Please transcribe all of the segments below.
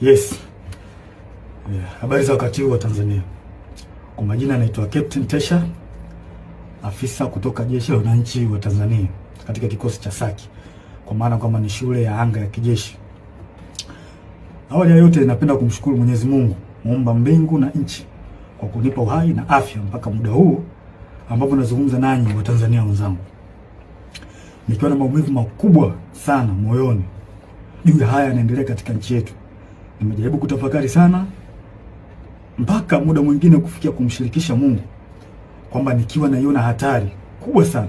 Yes. Habari za wakati huu wa Tanzania. Kwa majina naitwa Captain Tesha, afisa kutoka Jeshi la Wananchi wa Tanzania katika kikosi cha Saki, kwa maana kwamba ni shule ya anga ya kijeshi. Awali ya yote napenda kumshukuru Mwenyezi Mungu, muumba mbingu na nchi, kwa kunipa uhai na afya mpaka muda huu ambapo nazungumza nanyi wa Tanzania wenzangu. Nikiwa na maumivu makubwa sana moyoni juu ya haya yanaendelea katika nchi yetu. Nimejaribu kutafakari sana mpaka muda mwingine kufikia kumshirikisha Mungu kwamba nikiwa naiona hatari kubwa sana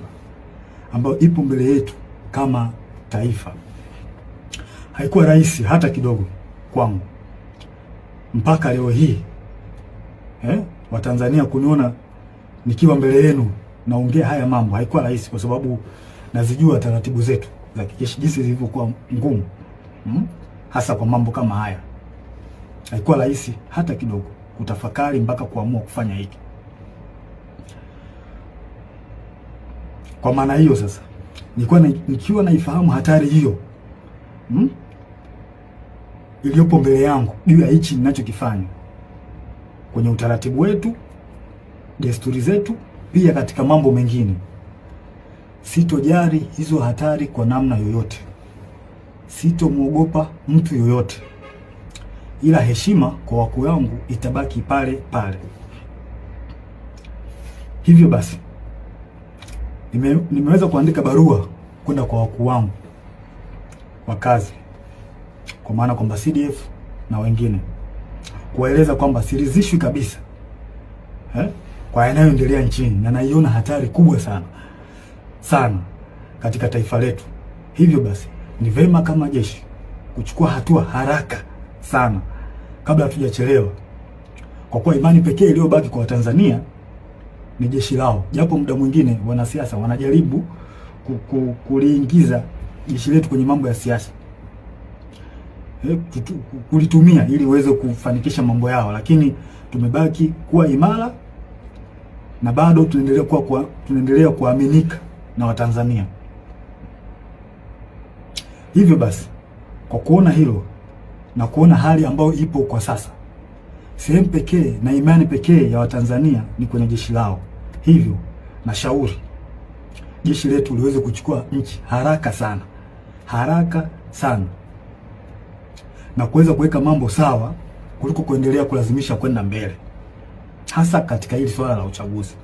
ambayo ipo mbele yetu kama taifa. Haikuwa rahisi hata kidogo kwangu mpaka leo hii Watanzania kuniona nikiwa mbele yenu naongea haya mambo. Haikuwa rahisi kwa sababu nazijua taratibu zetu za kijeshi jinsi zilivyokuwa ngumu, hasa kwa mambo kama haya. Haikuwa rahisi hata kidogo kutafakari mpaka kuamua kufanya hiki. Kwa maana hiyo sasa, nikiwa naifahamu hatari hiyo iliyopo mbele yangu juu ya hichi ninachokifanya kwenye utaratibu wetu, desturi zetu, pia katika mambo mengine, sitojali hizo hatari kwa namna yoyote. Sitomwogopa mtu yoyote, ila heshima kwa wakuu wangu itabaki pale pale. Hivyo basi nimeweza kuandika barua kwenda kwa wakuu wangu wa kazi, kwa maana kwamba CDF na wengine, kuwaeleza kwamba siridhishwi kabisa kwa yanayoendelea nchini, na naiona hatari kubwa sana katika taifa letu. Hivyo basi ni vema kama jeshi kuchukua hatua haraka sana kabla hatujachelewa, kwa kuwa imani pekee iliyobaki kwa Watanzania ni jeshi lao. Japo muda mwingine wanasiasa wanajaribu kuliingiza jeshi letu kwenye mambo ya siasa, kulitumia ili uweze kufanikisha mambo yao, lakini tumebaki kuwa imara na bado tunaendelea kuaminika na Watanzania. Hivyo basi, kwa kuona hilo na kuona hali ambayo ipo kwa sasa, sehemu pekee na imani pekee ya Watanzania ni kwenye jeshi lao. Hivyo na shauri jeshi letu liweze kuchukua nchi haraka sana na kuweza kuweka mambo sawa kuliko kuendelea kulazimisha kwenda mbele, hasa katika hili swala la uchaguzi.